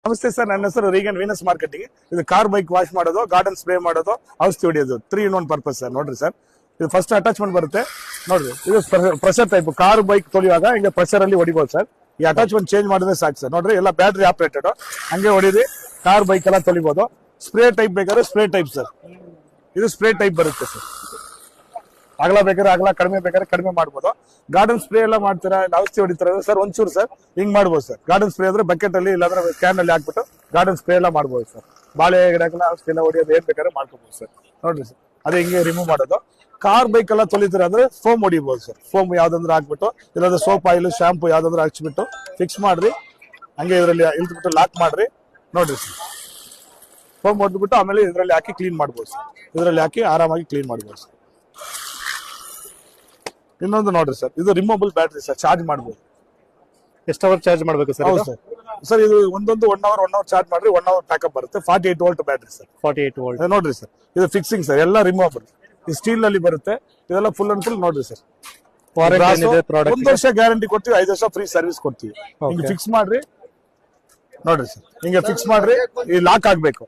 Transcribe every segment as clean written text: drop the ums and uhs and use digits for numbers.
ನಮಸ್ತೆ ಸರ್, ನನ್ನ ಹೆಸರು ರೀಗನ್ ವೀನಸ್ ಮಾರ್ಕೆಟಿಂಗ್. ಇದು ಕಾರ್ ಬೈಕ್ ವಾಶ್ ಮಾಡೋದು, ಗಾರ್ಡನ್ ಸ್ಪ್ರೇ ಮಾಡೋದು, ಔಷಧಿ ಹೊಡಿಯೋದು 3 in 1 ಪರ್ಪಸ್ ಸರ್. ನೋಡ್ರಿ ಸರ್, ಇದು ಫಸ್ಟ್ ಅಟ್ಯಾಚ್ಮೆಂಟ್ ಬರುತ್ತೆ ನೋಡ್ರಿ. ಇದು ಪ್ರೆಷರ್ ಟೈಪ್ ಕಾರ್ ಬೈಕ್ ತೊಳೆಯುವಾಗ ಹಿಂಗೆ ಪ್ರೆಷರ್ ಅಲ್ಲಿ ಹೊಡಿಬಹುದು ಸರ್. ಈ ಅಟ್ಯಾಚ್ಮೆಂಟ್ ಚೇಂಜ್ ಮಾಡಿದ್ರೆ ಸಾಕು ಸರ್. ನೋಡ್ರಿ ಎಲ್ಲ ಬ್ಯಾಟ್ರಿ ಆಪರೇಟೆಡ್, ಹಂಗೆ ಹೊಡಿರಿ ಕಾರ್ ಬೈಕ್ ಎಲ್ಲ ತೊಳಿಬಹುದು. ಸ್ಪ್ರೇ ಟೈಪ್ ಬೇಕಾದ್ರೆ ಸ್ಪ್ರೇ ಟೈಪ್ ಸರ್. ಇದು ಸ್ಪ್ರೇ ಟೈಪ್ ಬರುತ್ತೆ ಸರ್. ಅಗಲ ಬೇಕಾದ್ರೆ ಅಗಲ, ಕಡಿಮೆ ಬೇಕಾದ್ರೆ ಕಡಿಮೆ ಮಾಡ್ಬೋದು. ಗಾರ್ಡನ್ ಸ್ಪ್ರೇ ಎಲ್ಲ ಮಾಡ್ತೀರಾ, ಔಷಧಿ ಹೊಡಿತೀರಾ ಸರ್, ಒಂಚೂರು ಸರ್ ಹಿಂಗ್ ಮಾಡ್ಬೋದು ಸರ್. ಗಾರ್ಡನ್ ಸ್ಪ್ರೇ ಅಂದ್ರೆ ಬಕೆಟ್ ಅಲ್ಲಿ ಇಲ್ಲಾಂದ್ರೆ ಕ್ಯಾನ್ ಅಲ್ಲಿ ಹಾಕ್ಬಿಟ್ಟು ಗಾರ್ಡನ್ ಸ್ಪ್ರೇ ಎಲ್ಲ ಮಾಡ್ಬೋದು ಸರ್. ಬಾಳೆ ಗಿಡಕ್ಕೆಲ್ಲ ಔಷಧಿ ಎಲ್ಲ ಹೊಡಿಯೋದು ಏನ್ ಬೇಕಾದ್ರೆ ಮಾಡ್ಕೋಬಹುದು ಸರ್. ನೋಡ್ರಿ ಸರ್, ಅದೇ ಹಿಂಗೆ ರಿಮೂವ್ ಮಾಡೋದು. ಕಾರ್ ಬೈಕ್ ಎಲ್ಲ ತೊಳಿತೀರಾ ಅಂದ್ರೆ ಫೋಮ್ ಹೊಡಿಬಹುದು ಸರ್. ಫೋಮ್ ಯಾವ್ದಂದ್ರೆ ಹಾಕ್ಬಿಟ್ಟು, ಇಲ್ಲಾಂದ್ರೆ ಸೋಪ್ ಆಯಿಲ್ ಶಾಂಪು ಯಾವ್ದಂದ್ರೆ ಹಚ್ಬಿಟ್ಟು ಫಿಕ್ಸ್ ಮಾಡ್ರಿ, ಹಂಗೆ ಇದರಲ್ಲಿ ಇಳ್ದ್ಬಿಟ್ಟು ಲಾಕ್ ಮಾಡ್ರಿ. ನೋಡ್ರಿ ಸರ್, ಫೋಮ್ ಹೊಡೆದ್ಬಿಟ್ಟು ಆಮೇಲೆ ಇದರಲ್ಲಿ ಹಾಕಿ ಕ್ಲೀನ್ ಮಾಡ್ಬೋದು ಸರ್. ಇದರಲ್ಲಿ ಹಾಕಿ ಆರಾಮಾಗಿ ಕ್ಲೀನ್ ಮಾಡ್ಬೋದು ಸರ್. ಇನ್ನೊಂದು ನೋಡ್ರಿ ಸರ್, ಇದು ರಿಮೂವಬಲ್ ಬ್ಯಾಟ್ರಿ ಸರ್, ಚಾರ್ಜ್ ಮಾಡ್ಬೋದು. ಎಷ್ಟು ಅವರ್ ಚಾರ್ಜ್ ಮಾಡಬೇಕು ಸರ್? ಹೌದು ಸರ್. ಸರ್ ಇದು ಒಂದೊಂದು 1 hour ಚಾರ್ಜ್ ಮಾಡ್ರಿ, 1 hour ಪ್ಯಾಕಪ್ ಬರುತ್ತೆ. 48 volt ಬ್ಯಾಟ್ರಿ ಸರ್. 48 volt. ನೋಡ್ರಿ ಸರ್, ಇದು ಫಿಕ್ಸಿಂಗ್ ಸರ್, ಎಲ್ಲ ರಿಮೂವಬಲ್. ಇದು ಸ್ಟೀಲ್ ನಲ್ಲಿ ಬರುತ್ತೆ, ಇದೆಲ್ಲ ಫುಲ್ ಅಂಡ್ ಫುಲ್. ನೋಡ್ರಿ ಸರ್, ವಾರಂಟಿ ಇದೆ ಪ್ರಾಡಕ್ಟ್. 1 ವರ್ಷ ಗ್ಯಾರಂಟಿ ಕೊಡ್ತೀವಿ, 5 ವರ್ಷ ಫ್ರೀ ಸರ್ವಿಸ್ ಕೊಡ್ತೀವಿ. ಹಿಂಗೆ ಫಿಕ್ಸ್ ಮಾಡ್ರಿ. ನೋಡ್ರಿ ಸರ್, ಹಿಂಗೆ ಫಿಕ್ಸ್ ಮಾಡ್ರಿ. ಈ ಲಾಕ್ ಆಗ್ಬೇಕು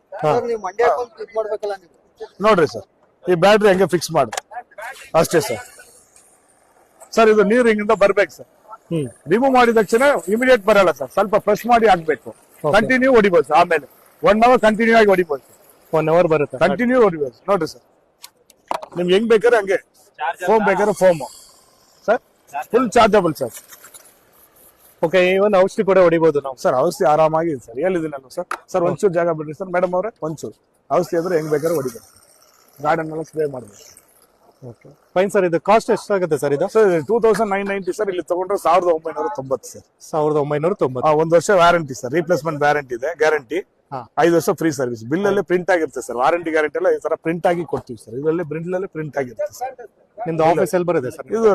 ನೋಡ್ರಿ ಸರ್. ಈ ಬ್ಯಾಟ್ರಿ ಹಂಗೆ ಫಿಕ್ಸ್ ಮಾಡ್ರಿ ಅಷ್ಟೇ ಸರ್. ಸರ್ ಇದು ನೀರು ಹಿಂಗಿಂದ ಬರ್ಬೇಕು ಸರ್. ರಿಮೂವ್ ಮಾಡಿದ ತಕ್ಷಣ ಇಮಿಡಿಯೇಟ್ ಬರಲ್ಲ ಸರ್, ಸ್ವಲ್ಪ ಫ್ರೆಶ್ ಮಾಡಿ ಹಾಕ್ಬೇಕು. ಕಂಟಿನ್ಯೂ ಹೊಡಿಬೋದು ಸರ್. ಆಮೇಲೆ 1 hour ಕಂಟಿನ್ಯೂ ಆಗಿ ಹೊಡಿಬೋದು ಸರ್. 1 hour ಬರುತ್ತೆ ಕಂಟಿನ್ಯೂ ಹೊಡಿಬೋದು. ನೋಡ್ರಿ ಸರ್, ನಿಮ್ಗೆ ಹೆಂಗ್ ಬೇಕಾದ್ರೆ ಹಂಗೆ. ಫೋಮ್ ಬೇಕಾದ್ರೆ foam sir, full chargeable sir. Okay, ಇವನ್ ಔಷಧಿ ಕೂಡ ಹೊಡಿಬಹುದು ನಾವು ಸರ್. ಔಷಧಿ ಆರಾಮಾಗಿ ಸರ್, ಹೇಳಿದ್ದೀನಲ್ಲ ಸರ್. ಸರ್ ಒಂಚೂರು ಜಾಗ ಬಿಡ್ರಿ ಸರ್ ಮೇಡಮ್ ಅವ್ರೆ, ಒಂಚೂರು ಔಷಧಿ ಅಂದ್ರೆ ಹೆಂಗ್ ಬೇಕಾದ್ರೆ ಹೊಡಿಬೇಕು. ಗಾರ್ಡನ್ ಎಲ್ಲ ಸ್ಪ್ರೇ ಮಾಡಬೇಕು. Okay fine sir. ಇದು ಕಾಸ್ಟ್ ಎಷ್ಟಾಗುತ್ತೆ ಸರ್? ಇದು ಸರ್ 2990 ಸರ್. ಇಲ್ಲಿ ತಗೊಂಡ್ರೆ 1990 ಸರ್. 1990. 1 ವರ್ಷ ವ್ಯಾರಂಟಿ ಸರ್, ರೀಪ್ಲೇಸ್ಮೆಂಟ್ ವ್ಯಾರಂಟಿ ಇದೆ, ಗ್ಯಾರಂಟಿ. 5 ವರ್ಷ ಫ್ರೀ ಸರ್ವಿಸ್. ಬಿಲ್ ಅಲ್ಲಿ ಪ್ರಿಂಟ್ ಆಗಿರುತ್ತೆ ಸರ್. ವಾರಂಟಿ ಗ್ಯಾರಂಟಿ ಎಲ್ಲ ಈ ತರ ಪ್ರಿಂಟ್ ಆಗಿ ಕೊಡ್ತೀವಿ ಸರ್. ಇದರಲ್ಲಿ ಬಿಲ್ ಅಲ್ಲಿ ಪ್ರಿಂಟ್ ಆಗಿರುತ್ತೆ ಸರ್. ನಿಮ್ದು ಆಫೀಸ್ ಎಲ್ಲಿ ಬರುತ್ತೆ ಸರ್? ಇದು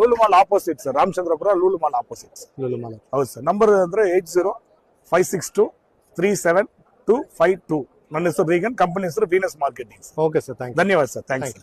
Lulu mall opposite sir, Ramachandrapura Lulu mall opposite. Lulu mall. ಹೌದು ಸರ್. ನಂಬರ್ ಅಂದ್ರೆ 8056237252. ನನ್ನ ಹೆಸರು ರೀಗನ್, ಕಂಪನಿ ಹೆಸರು Venus marketing. Okay sir, thank you. ಧನ್ಯವಾದ ಸರ್, ಥ್ಯಾಂಕ್ಸ್.